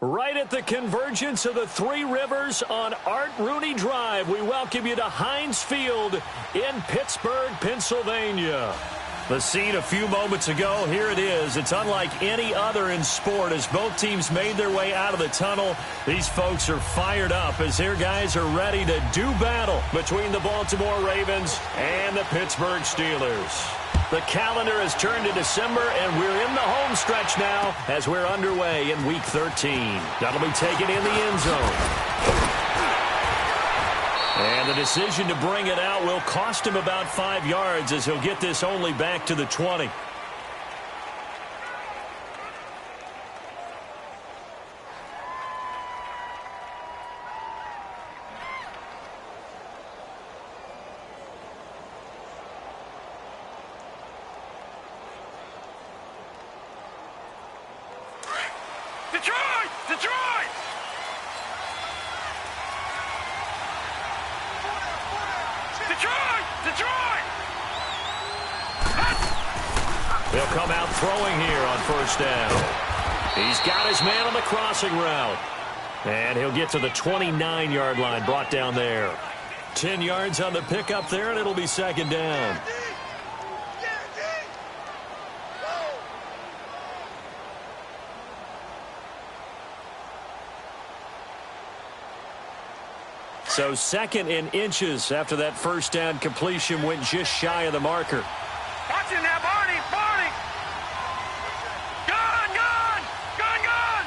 Right at the convergence of the Three Rivers on Art Rooney Drive, we welcome you to Heinz Field in Pittsburgh, Pennsylvania. The scene a few moments ago, here it is. It's unlike any other in sport as both teams made their way out of the tunnel. These folks are fired up as their guys are ready to do battle between the Baltimore Ravens and the Pittsburgh Steelers. The calendar has turned to December, and we're in the home stretch now as we're underway in Week 13. That'll be taken in the end zone. And the decision to bring it out will cost him about 5 yards as he'll get this only back to the 20. They'll come out throwing here on first down. He's got his man on the crossing route. And he'll get to the 29-yard line, brought down there. 10 yards on the pickup there, and it'll be second down. So second in inches after that first down completion went just shy of the marker. Watch it now, Barney! Barney! Gun! Gun! Gun! Gun!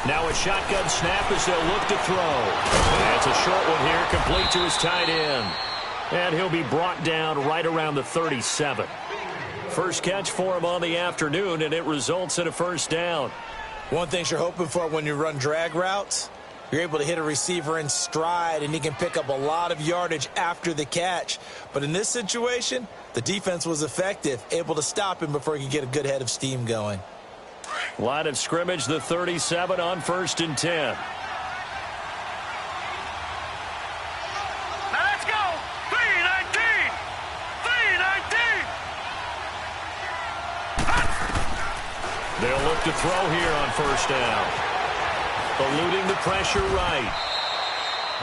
Now a shotgun snap as they'll look to throw. That's a short one here, complete to his tight end. And he'll be brought down right around the 37. First catch for him on the afternoon, and it results in a first down. One thing you're hoping for when you run drag routes, you're able to hit a receiver in stride, and he can pick up a lot of yardage after the catch. But in this situation, the defense was effective, able to stop him before he could get a good head of steam going. Line of scrimmage, the 37 on 1st and 10. Now let's go! 319! 319! They'll look to throw here on first down. Eluding the pressure right.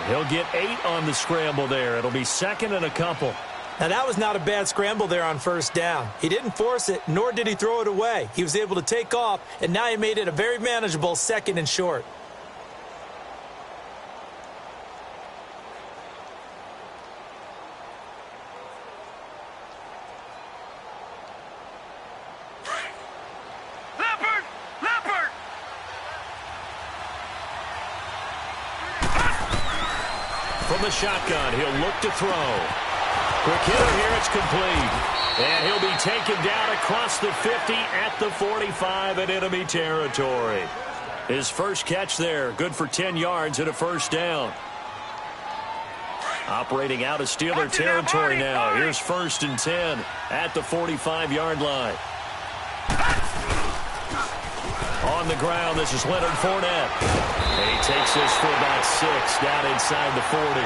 He'll get 8 on the scramble there. It'll be second and a couple. Now, that was not a bad scramble there on first down. He didn't force it, nor did he throw it away. He was able to take off, and now he made it a very manageable second and short. From the shotgun, he'll look to throw. Quick hitter here, it's complete. And he'll be taken down across the 50 at the 45 in enemy territory. His first catch there, good for 10 yards and a first down. Operating out of Steeler territory now. Here's 1st and 10 at the 45-yard line. On the ground, this is Leonard Fournette. And he takes this for about 6 down inside the 40.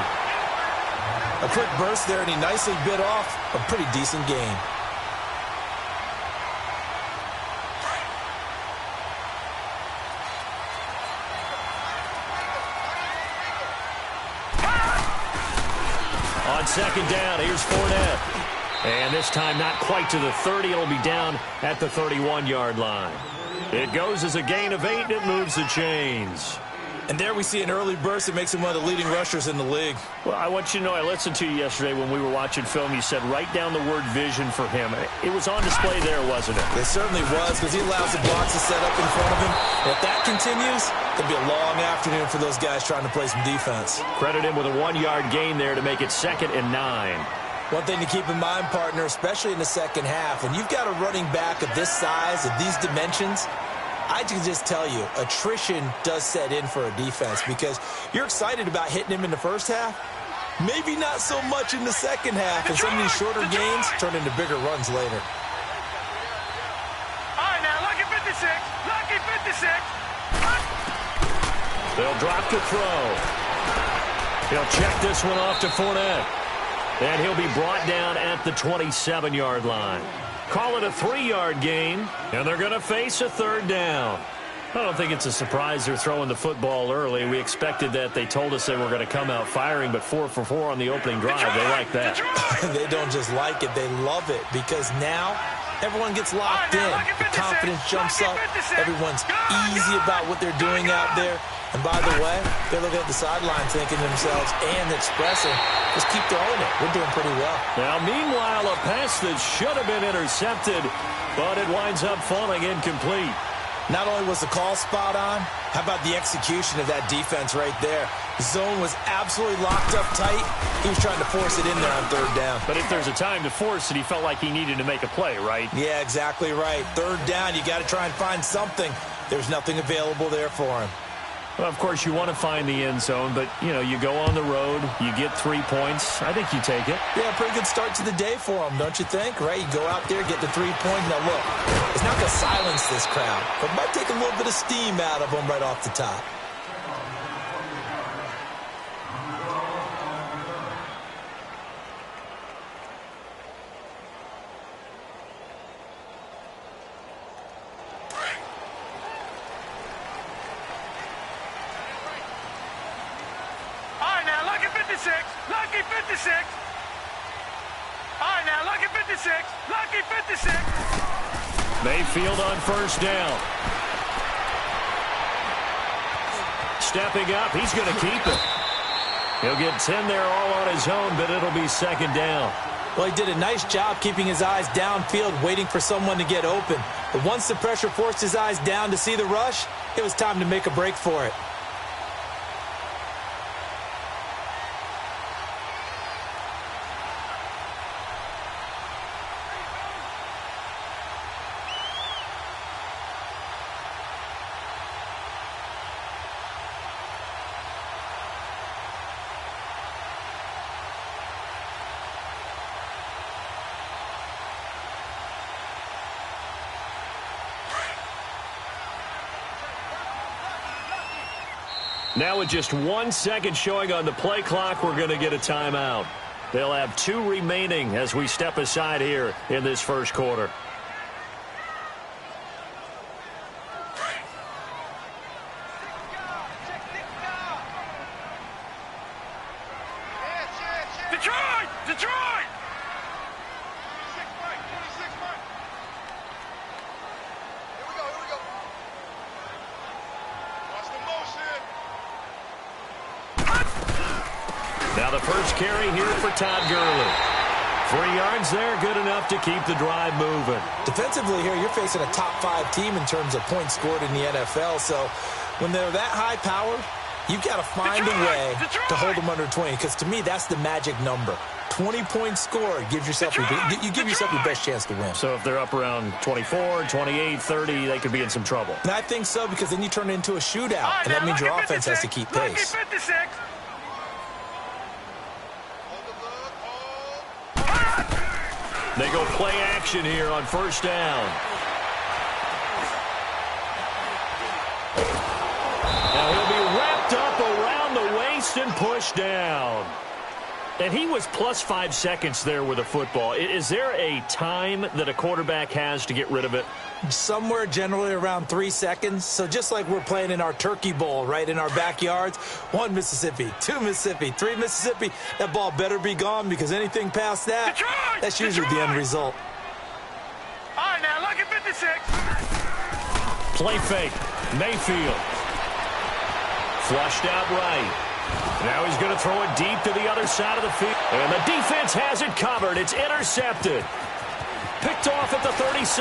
A quick burst there, and he nicely bit off a pretty decent gain. On second down, here's Fournette. And this time not quite to the 30. It'll be down at the 31-yard line. It goes as a gain of 8, and it moves the chains. And there we see an early burst that makes him one of the leading rushers in the league. Well, I want you to know, I listened to you yesterday when we were watching film. You said write down the word vision for him. It was on display there, wasn't it? It certainly was, because he allows the blocks to set up in front of him. And if that continues, it'll be a long afternoon for those guys trying to play some defense. Credit him with a 1-yard gain there to make it 2nd and 9. One thing to keep in mind, partner, especially in the second half, when you've got a running back of this size, of these dimensions, I can just tell you, attrition does set in for a defense because you're excited about hitting him in the first half. Maybe not so much in the second half, and some of these shorter gains turn into bigger runs later. All right, now, lucky 56. Lucky 56. They'll drop to throw. He'll check this one off to Fournette. And he'll be brought down at the 27-yard line. Call it a 3-yard gain, and they're going to face a 3rd down. I don't think it's a surprise they're throwing the football early. We expected that. They told us they were going to come out firing, but 4 for 4 on the opening drive. They like that. They don't just like it. They love it because now everyone gets locked in. The confidence jumps up. Everyone's easy about what they're doing out there. And by the way, they're looking at the sideline thinking to themselves and expressing, just keep throwing it. We're doing pretty well. Now, meanwhile, a pass that should have been intercepted, but it winds up falling incomplete. Not only was the call spot on, how about the execution of that defense right there? The zone was absolutely locked up tight. He was trying to force it in there on 3rd down. But if there's a time to force it, he felt like he needed to make a play, right? Yeah, exactly right. 3rd down, you got to try and find something. There's nothing available there for him. Well, of course, you want to find the end zone, but, you know, you go on the road, you get 3 points. I think you take it. Yeah, pretty good start to the day for him, don't you think? Right? You go out there, get the 3 points. Now, look, it's not going to silence this crowd, but it might take a little bit of steam out of them right off the top. Lucky 56. All right, now, lucky 56. Lucky 56. Mayfield on 1st down. Stepping up, he's going to keep it. He'll get 10 there all on his own, but it'll be 2nd down. Well, he did a nice job keeping his eyes downfield, waiting for someone to get open. But once the pressure forced his eyes down to see the rush, it was time to make a break for it. Now with just 1 second showing on the play clock, we're going to get a timeout. They'll have 2 remaining as we step aside here in this 1st quarter. Detroit! Detroit! Now the first carry here for Todd Gurley. 3 yards there, good enough to keep the drive moving. Defensively here, you're facing a top 5 team in terms of points scored in the NFL. So when they're that high powered, you've got to find a way to hold them under 20. Because to me, that's the magic number. 20 points scored gives yourself you give yourself your best chance to win. So if they're up around 24, 28, 30, they could be in some trouble. And I think so, because then you turn it into a shootout, and that means your offense has to keep pace. They go play action here on 1st down. Now he'll be wrapped up around the waist and pushed down. And he was plus 5 seconds there with a football. Is there a time that a quarterback has to get rid of it? Somewhere generally around 3 seconds. So just like we're playing in our turkey bowl, right, in our backyards, 1 Mississippi, 2 Mississippi, 3 Mississippi, that ball better be gone, because anything past that, that's usually the end result. All right, now, lucky 56. Play fake. Mayfield. Flushed out right. Now he's going to throw it deep to the other side of the field. And the defense has it covered. It's intercepted. Picked off at the 36.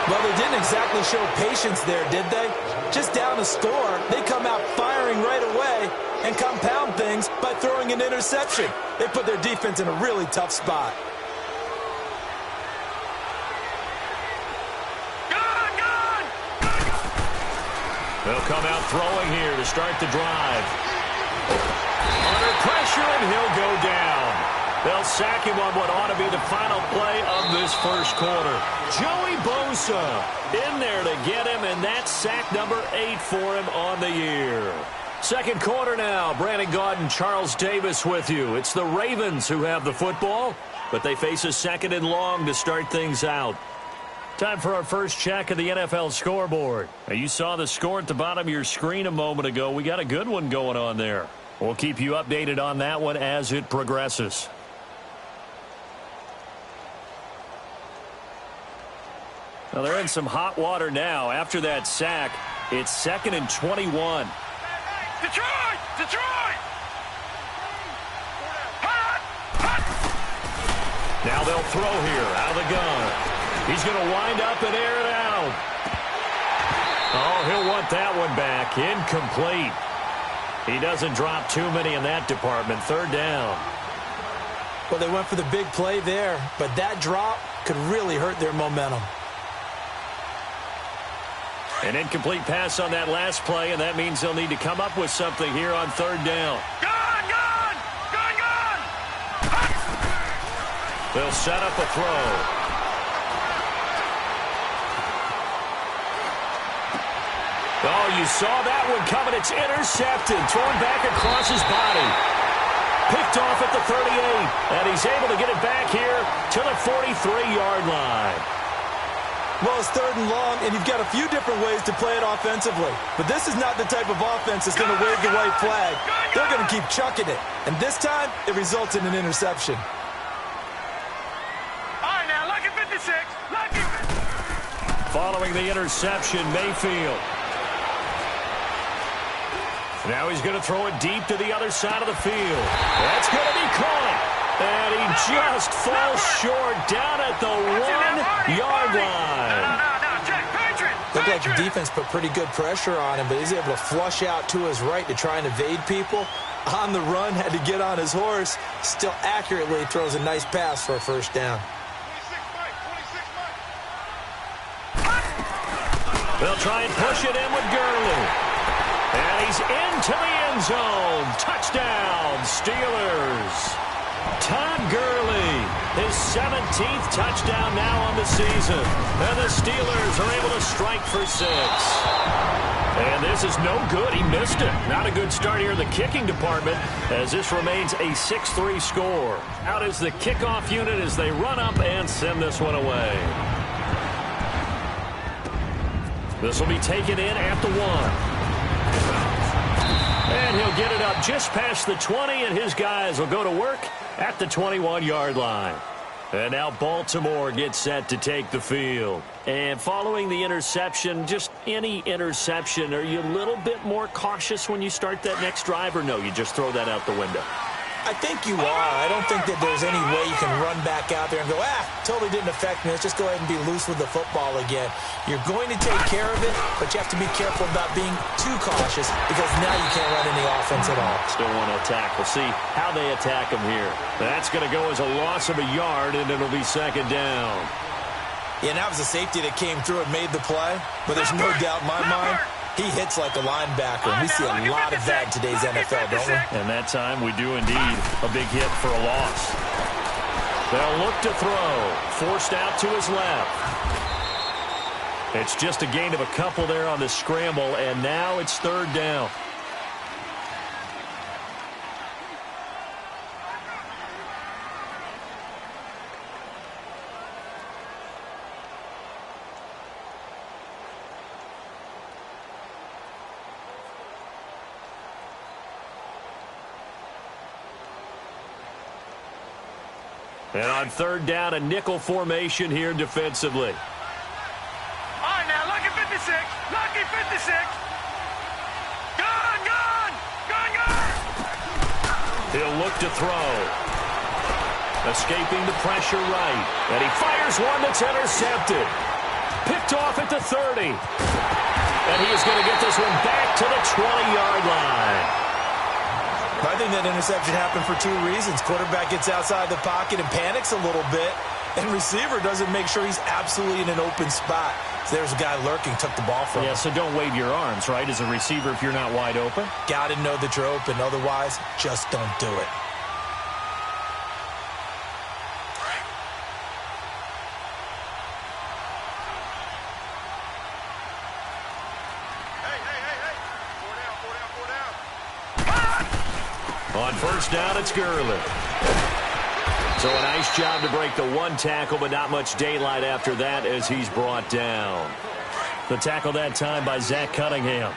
Well, they didn't exactly show patience there, did they? Just down a score, they come out firing right away and compound things by throwing an interception. They put their defense in a really tough spot. They'll come out throwing here to start the drive. Under pressure, and he'll go down. They'll sack him on what ought to be the final play of this 1st quarter. Joey Bosa in there to get him, and that's sack number 8 for him on the year. Second quarter now. Brandon Gaudin and Charles Davis with you. It's the Ravens who have the football, but they face a second and long to start things out. Time for our first check of the NFL scoreboard. Now, you saw the score at the bottom of your screen a moment ago. We got a good one going on there. We'll keep you updated on that one as it progresses. Well, they're in some hot water now. After that sack, it's 2nd and 21. Detroit! Detroit! Now they'll throw here out of the gun. He's going to wind up and air it out. Oh, he'll want that one back. Incomplete. He doesn't drop too many in that department. Third down. Well, they went for the big play there, but that drop could really hurt their momentum. An incomplete pass on that last play, and that means they'll need to come up with something here on third down. Gun! Gun! Gun! Gun! They'll set up a throw. Oh, you saw that one coming. It's intercepted. Thrown back across his body. Picked off at the 38. And he's able to get it back here to the 43-yard line. Well, it's 3rd and long, and you've got a few different ways to play it offensively. But this is not the type of offense that's going to wave the white flag. They're going to keep chucking it. And this time, it results in an interception. All right, now, lucky 56. Lucky. Following the interception, Mayfield. Now he's going to throw it deep to the other side of the field. That's going to be caught. And he just falls short down at the 1-yard line. Looked like the defense put pretty good pressure on him, but he's able to flush out to his right to try and evade people. On the run, had to get on his horse. Still accurately throws a nice pass for a first down. They'll try and push it in with Gurley. And he's into the end zone. Touchdown, Steelers. Todd Gurley, his 17th touchdown now on the season. And the Steelers are able to strike for 6. And this is no good. He missed it. Not a good start here in the kicking department as this remains a 6-3 score. Out is the kickoff unit as they run up and send this one away. This will be taken in at the 1. And he'll get it up just past the 20, and his guys will go to work at the 21-yard line. And now Baltimore gets set to take the field. And following the interception, just any interception, are you a little bit more cautious when you start that next drive, or no, you just throw that out the window? I think you are. I don't think that there's any way you can run back out there and go, totally didn't affect me. Let's just go ahead and be loose with the football again. You're going to take care of it, but you have to be careful about being too cautious because now you can't run any offense at all. Still want to attack. We'll see how they attack him here. That's going to go as a loss of a yard, and it'll be second down. Yeah, and that was a safety that came through and made the play, but there's no doubt in my mind, he hits like a linebacker, and we see a lot of that in today's NFL, don't we? And that time, we do indeed a big hit for a loss. They'll look to throw. Forced out to his left. It's just a gain of a couple there on the scramble, and now it's third down. And on third down, a nickel formation here defensively. All right, now, lucky 56. Lucky 56. Gun! Gun! Gun! Gun! He'll look to throw. Escaping the pressure right. And he fires one that's intercepted. Picked off at the 30. And he is going to get this one back to the 20-yard line. I think that interception happened for 2 reasons. Quarterback gets outside the pocket and panics a little bit, and receiver doesn't make sure he's absolutely in an open spot. So there's a guy lurking, took the ball from him. Yeah, so don't wave your arms, right, as a receiver if you're not wide open? Got to know that you're open. Otherwise, just don't do it. Hey. 4 down. On first down, it's Gurley. So a nice job to break the one tackle, but not much daylight after that as he's brought down. The tackle that time by Zach Cunningham.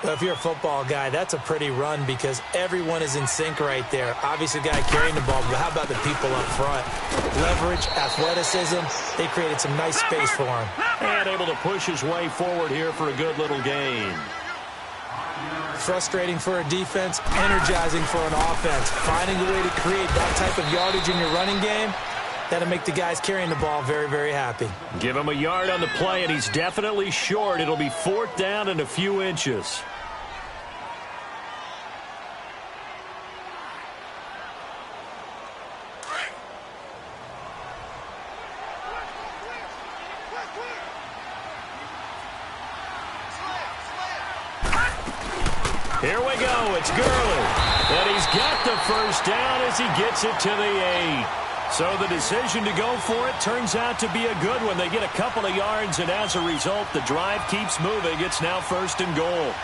Well, if you're a football guy, that's a pretty run because everyone is in sync right there. Obviously, the guy carrying the ball, but how about the people up front? Leverage, athleticism, they created some nice space for him. And able to push his way forward here for a good little gain. Frustrating for a defense, energizing for an offense. Finding a way to create that type of yardage in your running game, that'll make the guys carrying the ball very, very happy. Give him a yard on the play, and he's definitely short. It'll be fourth down and a few inches. Here we go. It's Gurley. And he's got the first down as he gets it to the 8. So the decision to go for it turns out to be a good one. They get a couple of yards, and as a result, the drive keeps moving. It's now first and goal.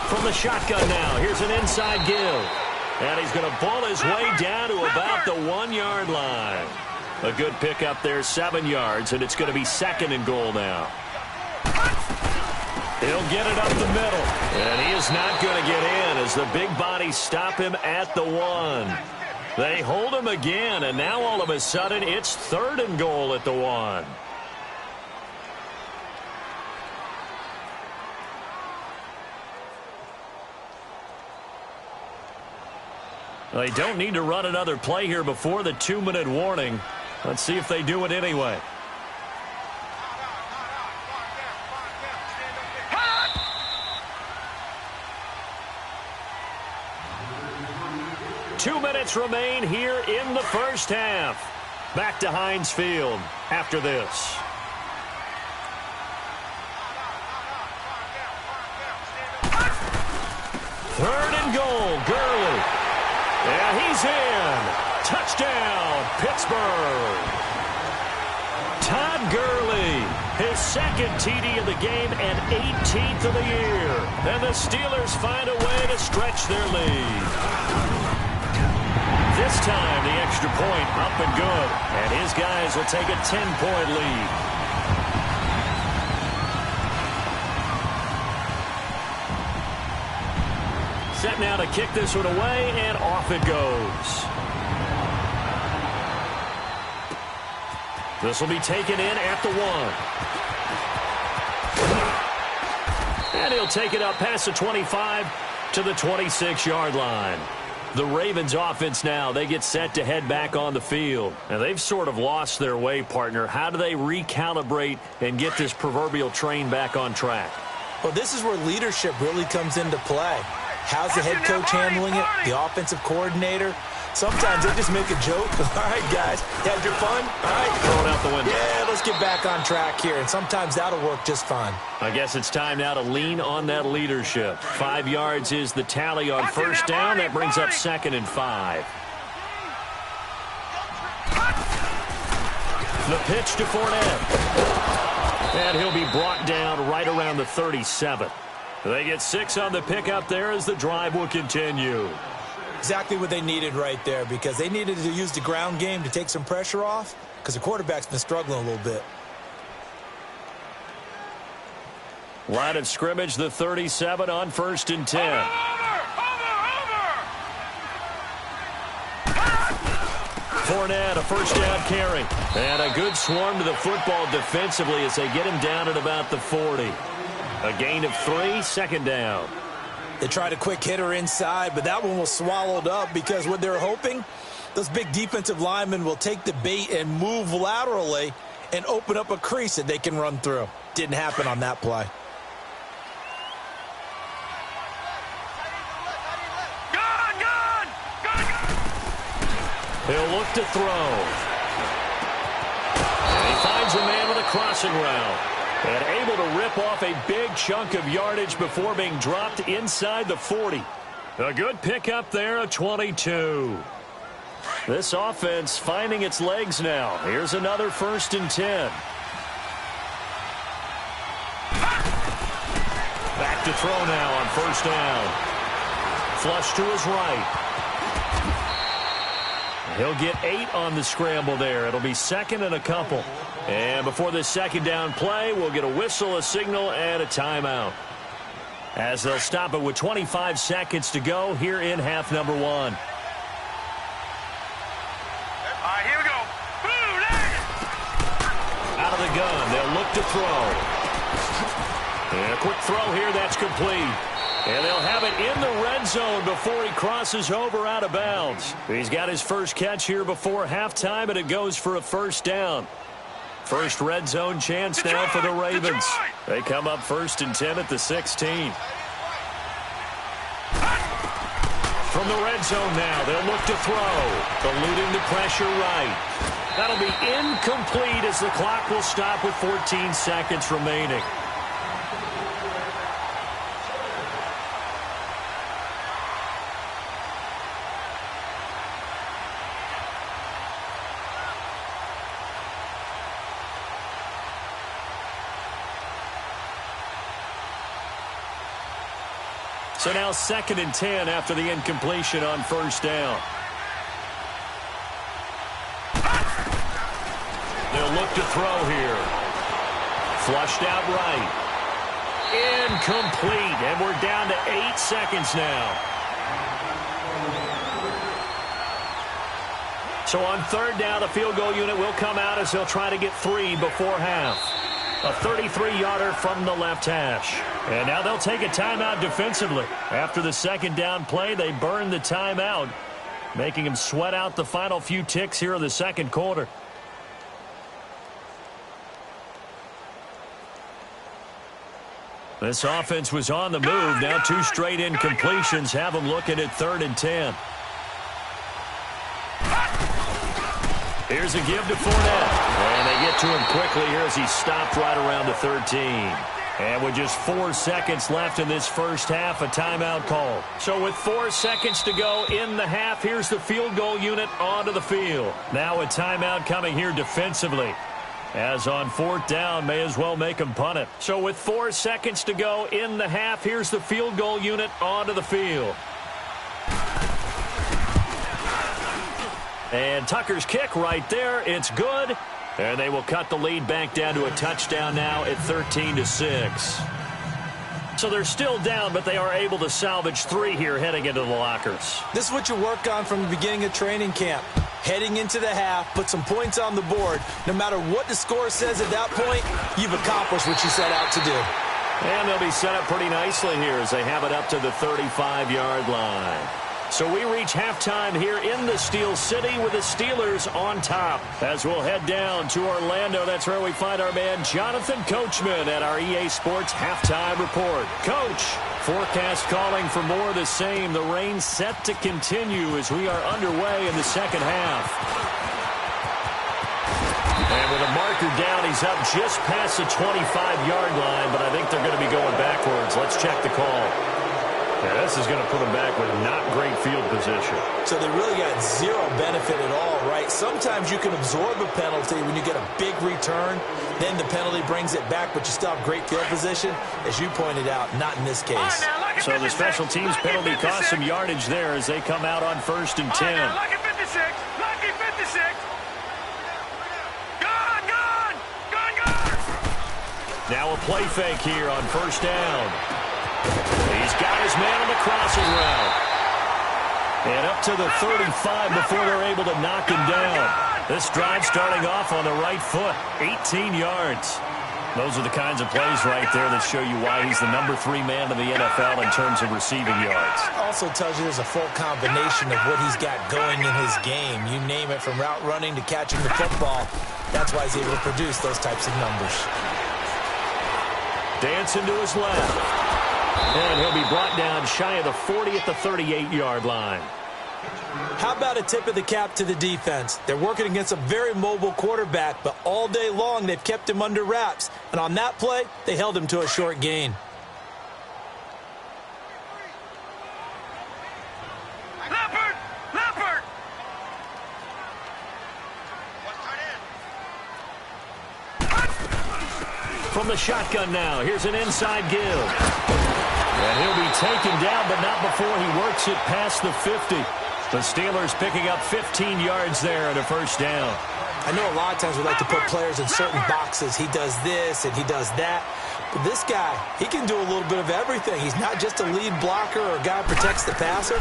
From the shotgun now, here's an inside give. And he's going to ball his way down to about the 1-yard line. A good pickup there, 7 yards, and it's going to be second and goal now. He'll get it up the middle, and he is not going to get in as the big bodies stop him at the 1. They hold him again, and now all of a sudden it's third and goal at the 1. They don't need to run another play here before the 2-minute warning. Let's see if they do it anyway. Two minutes remain here in the first half. Back to Heinz Field after this. Third and goal, Gurley. Yeah, he's in. Touchdown, Pittsburgh. Todd Gurley, his second TD of the game and 18th of the year. And the Steelers find a way to stretch their lead. This time, the extra point up and good. And his guys will take a 10-point lead. Set now to kick this one away, and off it goes. This will be taken in at the 1. And he'll take it up past the 25 to the 26-yard line. The Ravens offense now, they get set to head back on the field. And they've sort of lost their way, partner. How do they recalibrate and get this proverbial train back on track? Well, this is where leadership really comes into play. How's the head coach handling it? The offensive coordinator? Sometimes they just make a joke. All right, guys, you had your fun? All right. Throw it out the window. Yeah, let's get back on track here. And sometimes that'll work just fine. I guess it's time now to lean on that leadership. 5 yards is the tally on first down. That brings up second and 5. The pitch to Fournette. And he'll be brought down right around the 37. They get 6 on the pickup there as the drive will continue. Exactly what they needed right there because they needed to use the ground game to take some pressure off because the quarterback's been struggling a little bit. Line of scrimmage, the 37 on first and 10. Over! Fournette, a first down carry. And a good swarm to the football defensively as they get him down at about the 40. A gain of 3, second down. They tried a quick hitter inside, but that one was swallowed up because what they're hoping, those big defensive linemen will take the bait and move laterally and open up a crease that they can run through. Didn't happen on that play. He'll look to throw. And he finds a man with a crossing route. And able to rip off a big chunk of yardage before being dropped inside the 40. A good pickup there, a 22. This offense finding its legs now. Here's another 1st and 10. Back to throw now on 1st down. Flush to his right. He'll get 8 on the scramble there. It'll be 2nd and a couple. And before this 2nd down play, we'll get a whistle, a signal, and a timeout, as they'll stop it with 25 seconds to go here in half number 1. All right, here we go. Boom, Out of the gun, they'll look to throw. And a quick throw here, that's complete. And they'll have it in the red zone before he crosses over out of bounds. He's got his first catch here before halftime, and it goes for a 1st down. First red zone chance now for the Ravens. They come up 1st and 10 at the 16. From the red zone now, they'll look to throw. Eluding the pressure right. That'll be incomplete as the clock will stop with 14 seconds remaining. So now 2nd and 10 after the incompletion on 1st down. They'll look to throw here. Flushed out right. Incomplete. And we're down to 8 seconds now. So on 3rd down, the field goal unit will come out as they'll try to get 3 before half. A 33-yarder from the left hash. And now they'll take a timeout defensively. After the 2nd down play, they burn the timeout, making them sweat out the final few ticks here in the 2nd quarter. This offense was on the move. Now 2 straight incompletions have them looking at 3rd and 10. Here's a give to Fournette. And they get to him quickly here as he stopped right around the 13. And with just 4 seconds left in this first half, a timeout call. So with 4 seconds to go in the half, here's the field goal unit onto the field. Now a timeout coming here defensively, as on 4th down, may as well make them punt it. So with 4 seconds to go in the half, here's the field goal unit onto the field. And Tucker's kick right there. It's good. And they will cut the lead back down to a touchdown now at 13-6. So they're still down, but they are able to salvage 3 here heading into the lockers. This is what you work on from the beginning of training camp. Heading into the half, put some points on the board. No matter what the score says at that point, you've accomplished what you set out to do. And they'll be set up pretty nicely here as they have it up to the 35-yard line. So we reach halftime here in the Steel City with the Steelers on top. As we'll head down to Orlando, that's where we find our man Jonathan Coachman at our EA Sports Halftime Report. Coach, forecast calling for more of the same. The rain set to continue as we are underway in the 2nd half. And with a marker down, he's up just past the 25-yard line, but I think they're going to be going backwards. Let's check the call. Yeah, this is going to put them back with not great field position. So they really got 0 benefit at all, right? Sometimes you can absorb a penalty when you get a big return. Then the penalty brings it back, but you still have great field position. As you pointed out, not in this case. So the special teams penalty cost some yardage there as they come out on 1st and 10. Lucky 56. Lucky 56. Gone. Now a play fake here on 1st down. He's got his man on the crossing route. And up to the 35 before they're able to knock him down. This drive starting off on the right foot, 18 yards. Those are the kinds of plays right there that show you why he's the number 3 man in the NFL in terms of receiving yards. Also tells you there's a full combination of what he's got going in his game. You name it, from route running to catching the football. That's why he's able to produce those types of numbers. Dancing to his left. And he'll be brought down shy of the 40 at the 38-yard line. How about a tip of the cap to the defense? They're working against a very mobile quarterback, but all day long they've kept him under wraps. And on that play, they held him to a short gain. From the shotgun now, here's an inside give. And he'll be taken down, but not before he works it past the 50. The Steelers picking up 15 yards there and a first down. I know a lot of times we like to put players in certain boxes. He does this and he does that. But this guy, he can do a little bit of everything. He's not just a lead blocker or a guy who protects the passer.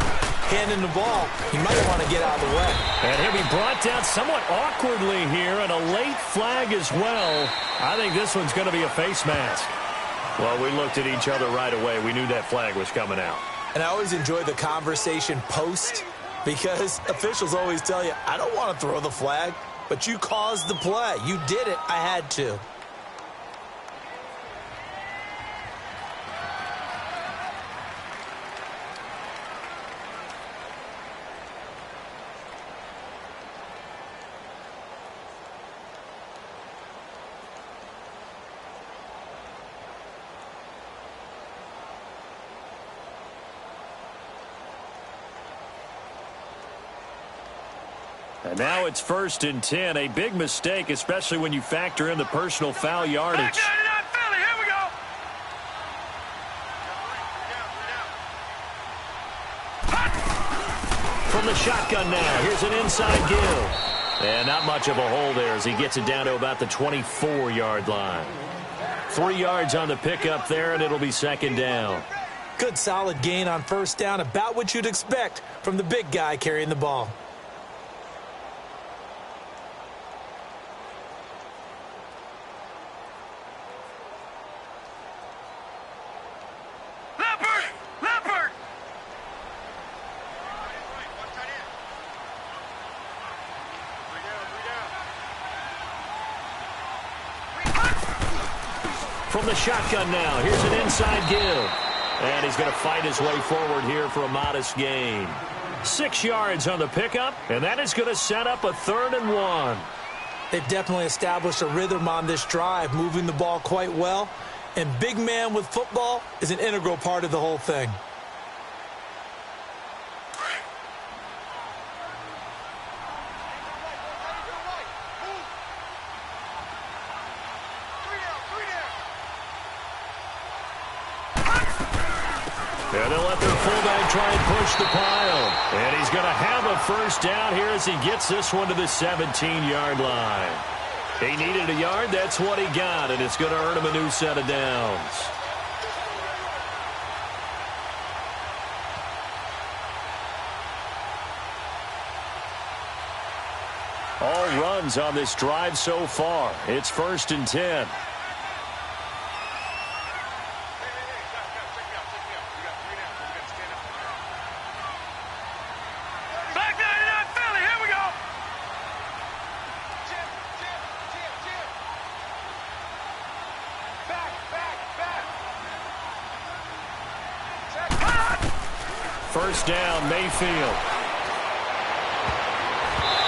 Handing the ball, he might want to get out of the way. And he'll be brought down somewhat awkwardly here, and a late flag as well. I think this one's going to be a face mask. Well, we looked at each other right away. We knew that flag was coming out. And I always enjoy the conversation post, because officials always tell you, I don't want to throw the flag, but you caused the play. You did it. I had to. And now it's 1st and 10. A big mistake, especially when you factor in the personal foul yardage. Here we go. From the shotgun now, here's an inside give. And not much of a hole there as he gets it down to about the 24-yard line. 3 yards on the pickup there, and it'll be 2nd down. Good solid gain on 1st down, about what you'd expect from the big guy carrying the ball. From the shotgun now, here's an inside give. And he's going to fight his way forward here for a modest gain. 6 yards on the pickup, and that is going to set up a 3rd and 1. They've definitely established a rhythm on this drive, moving the ball quite well. And big man with football is an integral part of the whole thing. And they'll let their fullback try and push the pile. And he's going to have a 1st down here as he gets this one to the 17-yard line. He needed a yard. That's what he got, and it's going to earn him a new set of downs. All runs on this drive so far. It's 1st and 10. First down, Mayfield.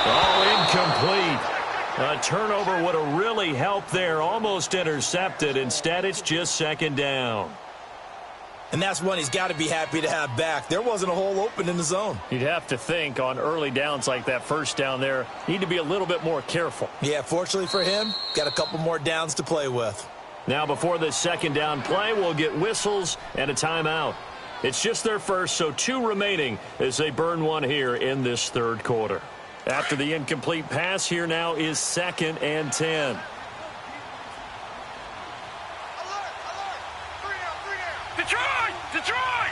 Oh, incomplete. A turnover would have really helped there. Almost intercepted. Instead, it's just 2nd down. And that's one he's got to be happy to have back. There wasn't a hole open in the zone. You'd have to think on early downs like that, 1st down there, need to be a little bit more careful. Yeah, fortunately for him, got a couple more downs to play with. Now, before this 2nd down play, we'll get whistles and a timeout. It's just their first, so 2 remaining as they burn one here in this 3rd quarter. After the incomplete pass, here now is 2nd and 10. Detroit!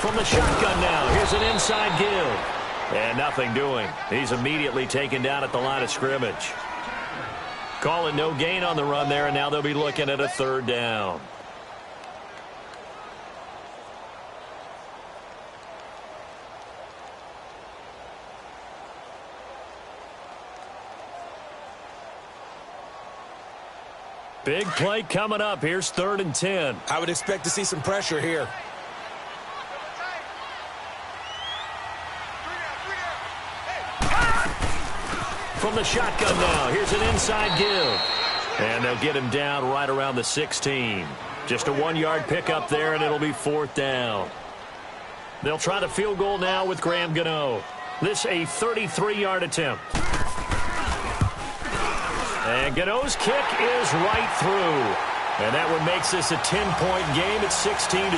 From the shotgun now, here's an inside give. And nothing doing. He's immediately taken down at the line of scrimmage. Calling no gain on the run there, and now they'll be looking at a 3rd down. Big play coming up. Here's 3rd and 10. I would expect to see some pressure here. From the shotgun now, here's an inside give. And they'll get him down right around the 16. Just a 1-yard pickup there, and it'll be 4th down. They'll try the field goal now with Graham Gano. This a 33-yard attempt. And Gano's kick is right through. And that one makes this a 10-point game at 16-6.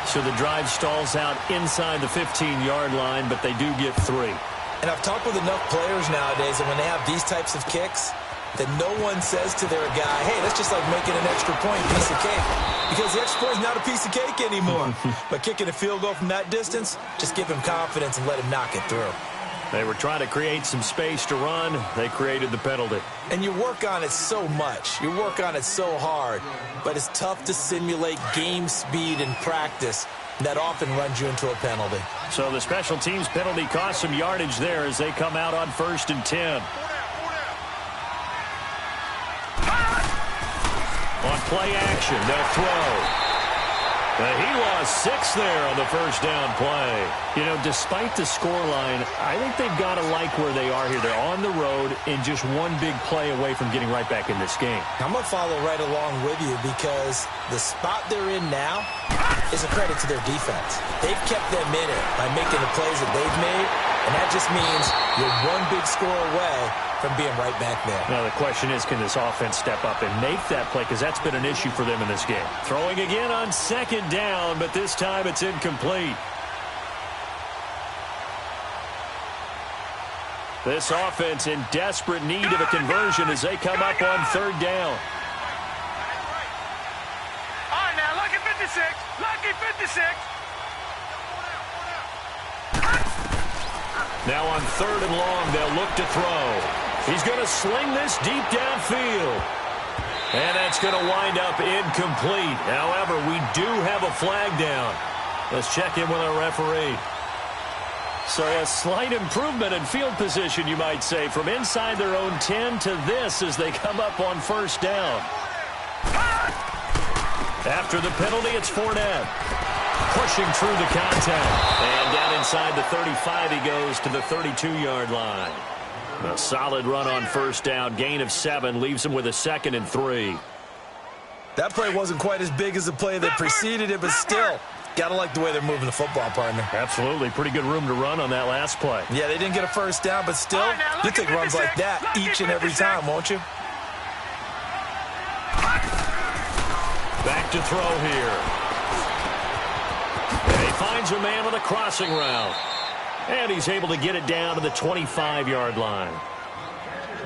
So the drive stalls out inside the 15-yard line, but they do get 3. And I've talked with enough players nowadays that when they have these types of kicks, that no one says to their guy, hey, that's just like making an extra point piece of cake. Because the extra point is not a piece of cake anymore. But kicking a field goal from that distance, just give him confidence and let him knock it through. They were trying to create some space to run. They created the penalty. And you work on it so much. You work on it so hard. But it's tough to simulate game speed in practice. That often runs you into a penalty. So the special teams penalty cost some yardage there as they come out on 1st and 10. On play action, they'll throw. He lost 6 there on the first down play. You know, despite the scoreline, I think they've got to like where they are here. They're on the road and just one big play away from getting right back in this game. I'm going to follow right along with you because the spot they're in now is a credit to their defense. They've kept them in it by making the plays that they've made, and that just means you're one big score away from being right back there. Now the question is, can this offense step up and make that play? Because that's been an issue for them in this game. Throwing again on 2nd down, but this time it's incomplete. This offense in desperate need of a conversion as they come up on 3rd down. All right, now, lucky 56. Lucky 56. Now on 3rd and long, they'll look to throw. He's going to sling this deep downfield. And that's going to wind up incomplete. However, we do have a flag down. Let's check in with our referee. So a slight improvement in field position, you might say, from inside their own 10 to this as they come up on 1st down. After the penalty, it's Fournette. Pushing through the contact. And down inside the 35, he goes to the 32-yard line. A solid run on 1st down. Gain of 7 leaves him with a 2nd and 3. That play wasn't quite as big as the play that preceded it, but still, gotta like the way they're moving the football, partner. Absolutely. Pretty good room to run on that last play. Yeah, they didn't get a 1st down, but still, you take runs like that each and every time, won't you? Back to throw here. And he finds a man on the crossing route. And he's able to get it down to the 25-yard line.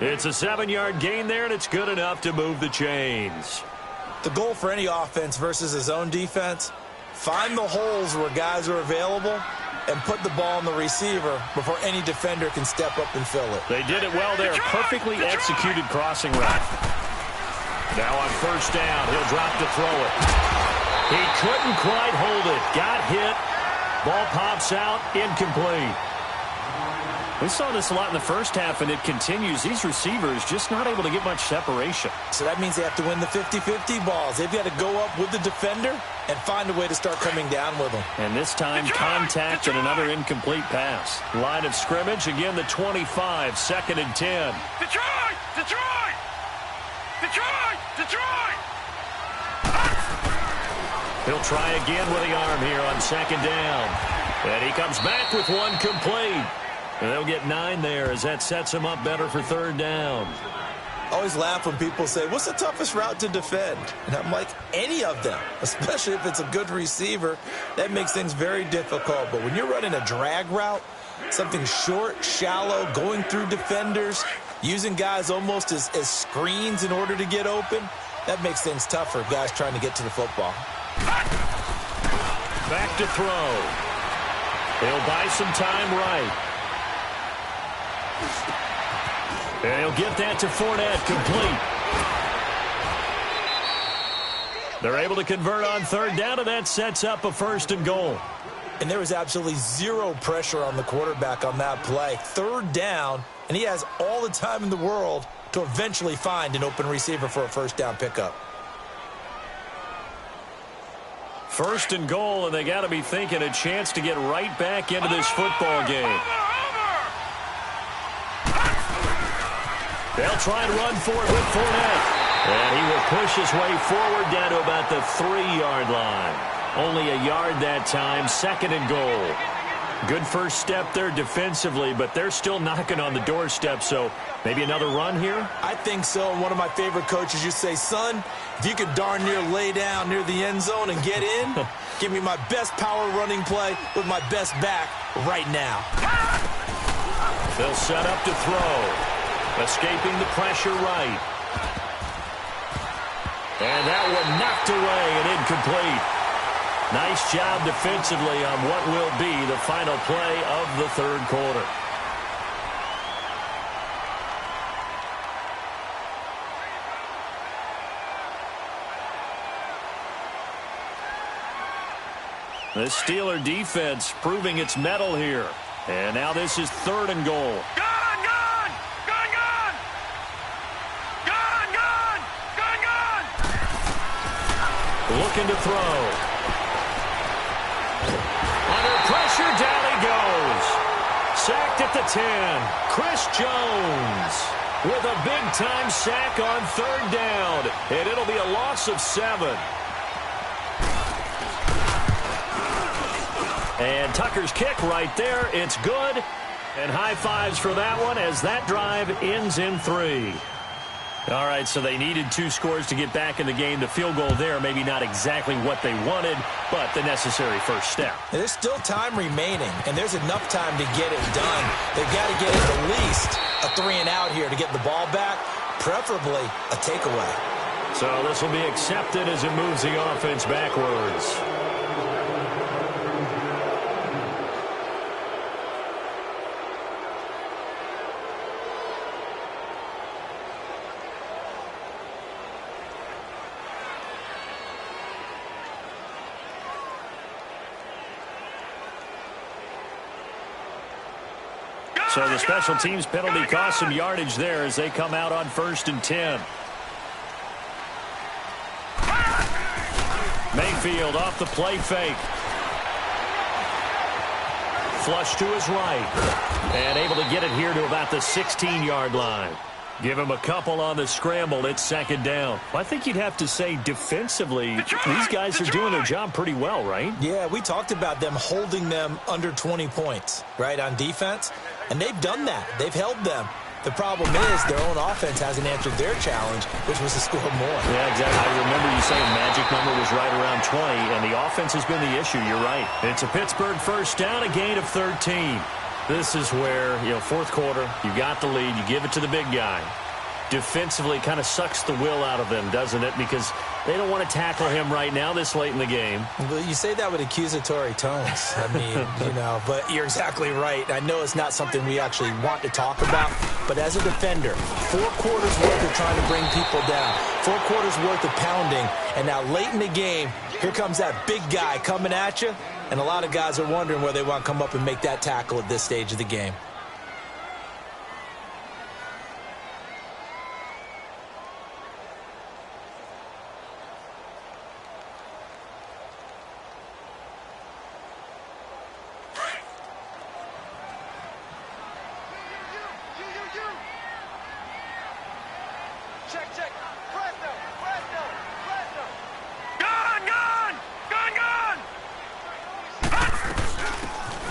It's a 7-yard gain there, and it's good enough to move the chains. The goal for any offense versus a zone defense, find the holes where guys are available and put the ball on the receiver before any defender can step up and fill it. They did it well there. Perfectly executed crossing route. Now on 1st down, he'll drop to throw it. He couldn't quite hold it. Got hit. Ball pops out, incomplete. We saw this a lot in the first half, and it continues. These receivers just not able to get much separation. So that means they have to win the 50-50 balls. They've got to go up with the defender and find a way to start coming down with them. And this time, contact and another incomplete pass. Line of scrimmage, again the 25, 2nd and 10. Detroit! Detroit! Detroit! Detroit! He'll try again with the arm here on 2nd down. And he comes back with one complete. And they'll get 9 there as that sets him up better for 3rd down. I always laugh when people say, what's the toughest route to defend? And I'm like, any of them, especially if it's a good receiver. That makes things very difficult. But when you're running a drag route, something short, shallow, going through defenders, using guys almost as screens in order to get open, that makes things tough for guys trying to get to the football. Back to throw. He'll buy some time right. And he'll get that to Fournette, complete. They're able to convert on 3rd down, and that sets up a 1st and goal. And there was absolutely zero pressure on the quarterback on that play. 3rd down, and he has all the time in the world to eventually find an open receiver for a 1st down pickup. 1st and goal, and they got to be thinking a chance to get right back into this football game. They'll try and run for it with Fournette. And he will push his way forward down to about the 3-yard line. Only a yard that time, 2nd and goal. Good first step there defensively, but they're still knocking on the doorstep, so maybe another run here? I think so. And one of my favorite coaches used to say, son, if you could darn near lay down near the end zone and get in, give me my best power running play with my best back right now. They'll set up to throw. Escaping the pressure right. And that one knocked away and incomplete. Nice job defensively on what will be the final play of the third quarter. The Steeler defense proving its mettle here. And now this is 3rd and goal. Gun, gun! Gun, gun! Gun, gun! Gun, gun! Looking to throw. Under pressure, down he goes. Sacked at the 10. Chris Jones with a big-time sack on 3rd down. And it'll be a loss of 7. And Tucker's kick right there. It's good. And high fives for that one as that drive ends in 3. All right, so they needed 2 scores to get back in the game. The field goal there, maybe not exactly what they wanted, but the necessary first step. There's still time remaining, and there's enough time to get it done. They've got to get at least a 3-and-out here to get the ball back, preferably a takeaway. So this will be accepted as it moves the offense backwards. So the special teams penalty cost some yardage there as they come out on 1st and 10. Mayfield off the play fake. Flush to his right. And able to get it here to about the 16-yard line. Give him a couple on the scramble. It's 2nd down. Well, I think you'd have to say defensively, these guys are doing their job pretty well, right? Yeah, we talked about them holding them under 20 points, right, on defense. And they've done that. They've held them. The problem is their own offense hasn't answered their challenge, which was to score more. Yeah, exactly. I remember you saying magic number was right around 20, and the offense has been the issue. You're right. It's a Pittsburgh first down, a gain of 13. This is where, 4th quarter, you got the lead, you give it to the big guy. Defensively kind of sucks the will out of them, doesn't it? Because they don't want to tackle him right now this late in the game. Well, you say that with accusatory tones. I mean, but you're exactly right. I know it's not something we actually want to talk about, but as a defender, 4 quarters worth of trying to bring people down, 4 quarters worth of pounding, and now late in the game, here comes that big guy coming at you, and a lot of guys are wondering where they want to come up and make that tackle at this stage of the game.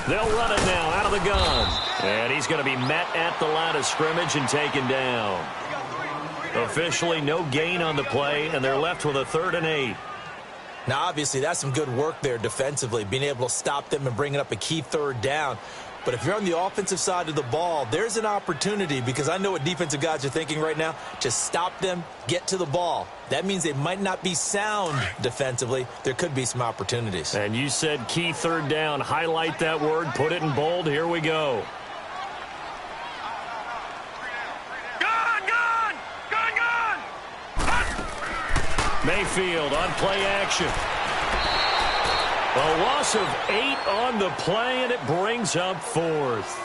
They'll run it now out of the gun. And he's going to be met at the line of scrimmage and taken down. Officially no gain on the play, and they're left with a 3rd and 8. Now, obviously, that's some good work there defensively, being able to stop them and bringing up a key 3rd down. But if you're on the offensive side of the ball, there's an opportunity, because I know what defensive guys are thinking right now. Just stop them, get to the ball. That means they might not be sound defensively. There could be some opportunities. And you said key 3rd down. Highlight that word, put it in bold. Here we go. Gun, gun! Gun, gun! Mayfield on play action. A loss of 8 on the play, and it brings up 4th.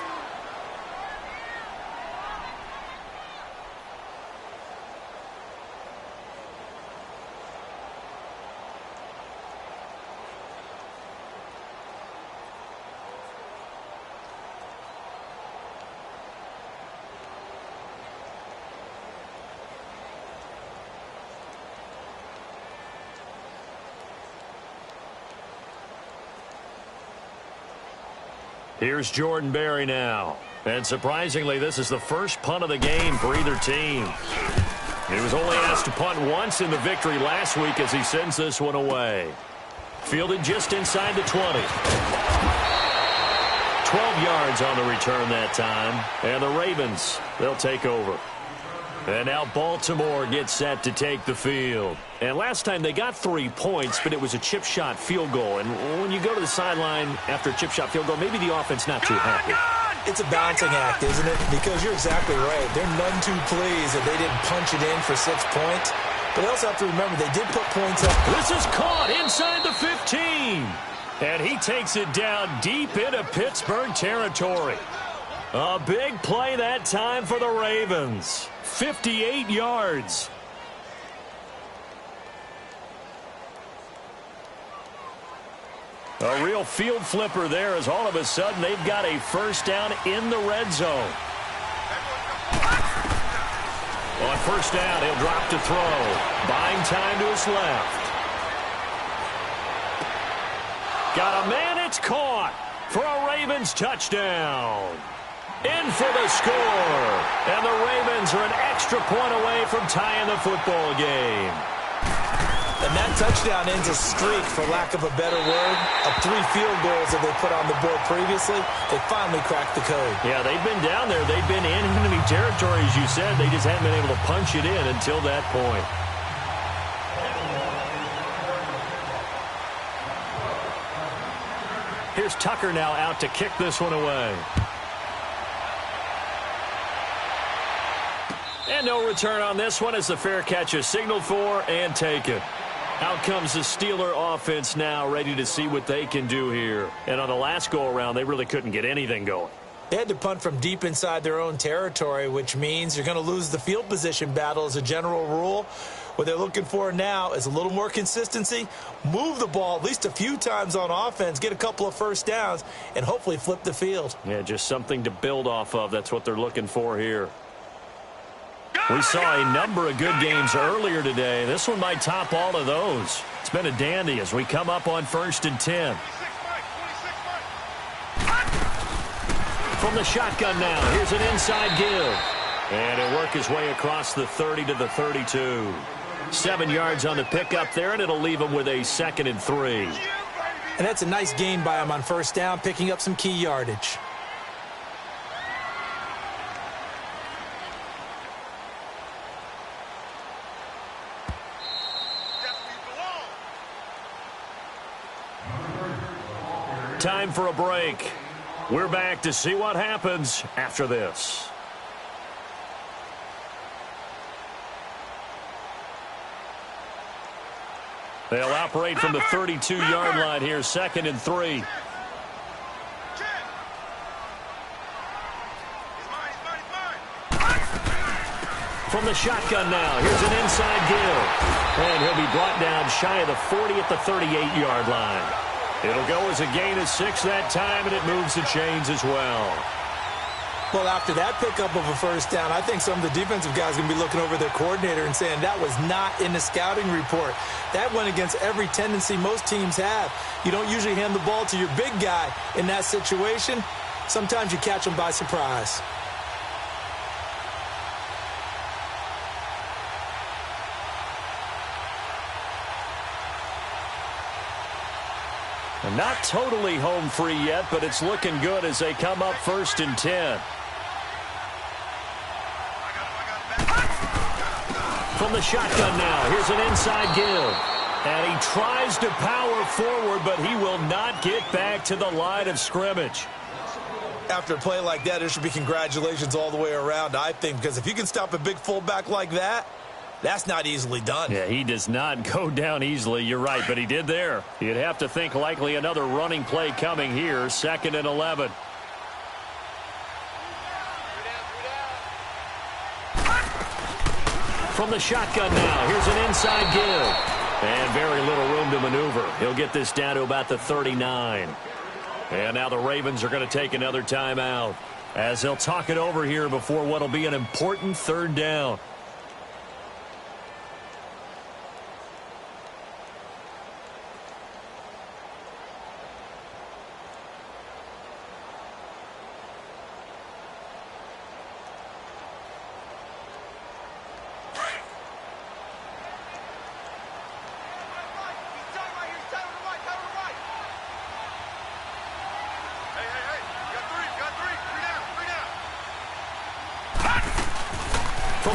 Here's Jordan Berry now. And surprisingly, this is the first punt of the game for either team. He was only asked to punt once in the victory last week as he sends this one away. Fielded just inside the 20. 12 yards on the return that time. And the Ravens, they'll take over. And now Baltimore gets set to take the field. And last time they got 3 points, but it was a chip shot field goal. And when you go to the sideline after a chip shot field goal, maybe the offense not too happy. It's a balancing act, isn't it? Because you're exactly right. They're none too pleased that they didn't punch it in for 6 points. But they also have to remember they did put points up. This is caught inside the 15. And he takes it down deep into Pittsburgh territory. A big play that time for the Ravens. 58 yards. A real field flipper there as all of a sudden they've got a first down in the red zone. On first down, he'll drop to throw. Buying time to his left. Got a man, it's caught for a Ravens touchdown. In for the score. And the Ravens are an extra point away from tying the football game. And that touchdown ends a streak, for lack of a better word, of 3 field goals that they put on the board previously. They finally cracked the code. Yeah, they've been down there. They've been in enemy territory, as you said. They just haven't been able to punch it in until that point. Here's Tucker now out to kick this one away. And no return on this one as the fair catch is signaled for and taken. Out comes the Steeler offense now, ready to see what they can do here. And on the last go-around, they really couldn't get anything going. They had to punt from deep inside their own territory, which means you're going to lose the field position battle as a general rule. What they're looking for now is a little more consistency, move the ball at least a few times on offense, get a couple of first downs, and hopefully flip the field. Yeah, just something to build off of. That's what they're looking for here. We saw a number of good games earlier today. This one might top all of those. It's been a dandy as we come up on 1st and 10. From the shotgun now, here's an inside give. And he'll work his way across the 30 to the 32. 7 yards on the pickup there, and it'll leave him with a 2nd and 3. And that's a nice gain by him on first down, picking up some key yardage. Time for a break. We're back to see what happens after this. They'll operate from the 32-yard line here, 2nd and 3. From the shotgun now, here's an inside give. And he'll be brought down shy of the 40 at the 38-yard line. It'll go as a gain of 6 that time, and it moves the chains as well. Well, after that pickup of a first down, I think some of the defensive guys are going to be looking over their coordinator and saying that was not in the scouting report. That went against every tendency most teams have. You don't usually hand the ball to your big guy in that situation. Sometimes you catch them by surprise. And not totally home free yet, but it's looking good as they come up 1st and 10. From the shotgun now, here's an inside give. And he tries to power forward, but he will not get back to the line of scrimmage. After a play like that, there should be congratulations all the way around, I think, because if you can stop a big fullback like that, that's not easily done. Yeah, he does not go down easily. You're right, but he did there. You'd have to think likely another running play coming here, 2nd and 11. From the shotgun now, here's an inside give. And very little room to maneuver. He'll get this down to about the 39. And now the Ravens are going to take another timeout as they'll talk it over here before what will be an important 3rd down.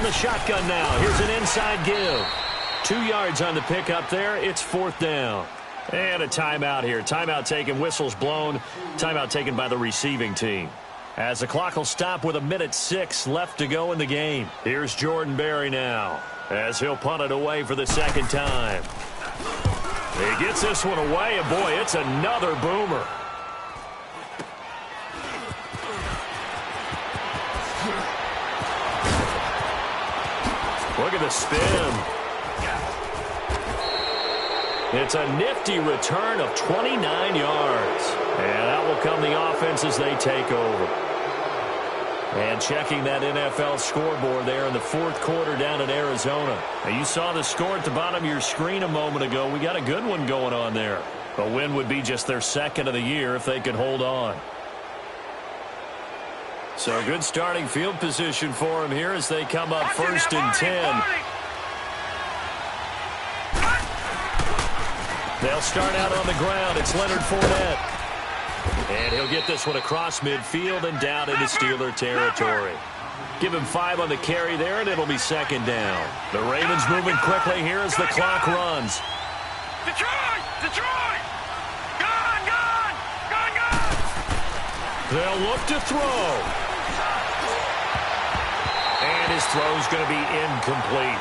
the shotgun now. Here's an inside give. 2 yards on the pickup there. It's 4th down. And a timeout here. Timeout taken, whistles blown. Timeout taken by the receiving team. As the clock will stop with 1:06 left to go in the game. Here's Jordan Berry now, as he'll punt it away for the 2nd time. He gets this one away, and boy, it's another boomer. Look at the spin. It's a nifty return of 29 yards. And out will come the offense as they take over. And checking that NFL scoreboard there in the 4th quarter down in Arizona. Now, you saw the score at the bottom of your screen a moment ago. We got a good one going on there. A win would be just their 2nd of the year if they could hold on. So good starting field position for them here as they come up 1st and 10. They'll start out on the ground. It's Leonard Fournette. And he'll get this one across midfield and down into Steeler territory. Give him 5 on the carry there, and it'll be 2nd down. The Ravens moving quickly here as the clock runs. Detroit! Detroit! Gone! Gone! Gone! Gone! They'll look to throw. And his throw's going to be incomplete.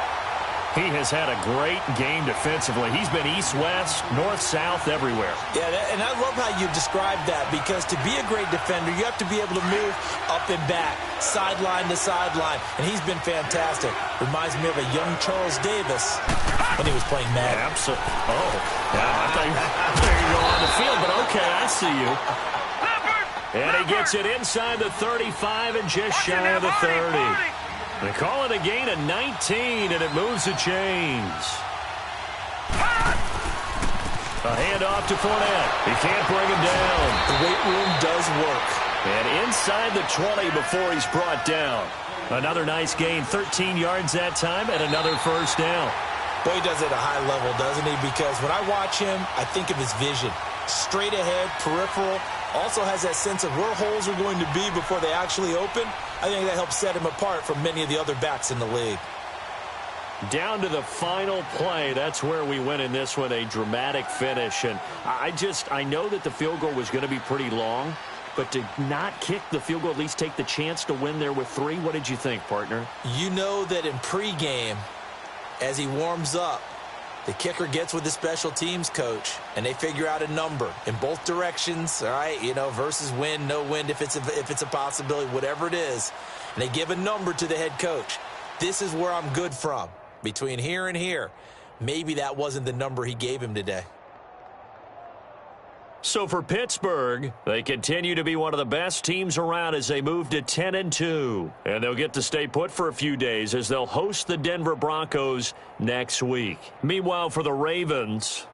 He has had a great game defensively. He's been east-west, north-south, everywhere. Yeah, and I love how you described that, because to be a great defender, you have to be able to move up and back, sideline to sideline, and he's been fantastic. Reminds me of a young Charles Davis when he was playing Madden. Absolutely. Oh, yeah, I thought you were on the field, but okay, I see you. And he gets it inside the 35 and just shy of the 30. They call it a gain of 19, and it moves the chains. A handoff to Fournette. He can't bring him down. The weight room does work. And inside the 20 before he's brought down. Another nice gain, 13 yards that time, and another 1st down. Boy, he does it at a high level, doesn't he? Because when I watch him, I think of his vision. Straight ahead, peripheral. Also has that sense of where holes are going to be before they actually open. I think that helps set him apart from many of the other backs in the league. Down to the final play. That's where we win in this one, a dramatic finish. And I know that the field goal was going to be pretty long, but to not kick the field goal, at least take the chance to win there with 3, what did you think, partner? You know that in pregame, as he warms up, the kicker gets with the special teams coach, and they figure out a number in both directions, all right, versus win, no win, if it's a possibility, whatever it is. And they give a number to the head coach. This is where I'm good from. Between here and here, maybe that wasn't the number he gave him today. So for Pittsburgh, they continue to be one of the best teams around as they move to 10-2. And they'll get to stay put for a few days as they'll host the Denver Broncos next week. Meanwhile, for the Ravens,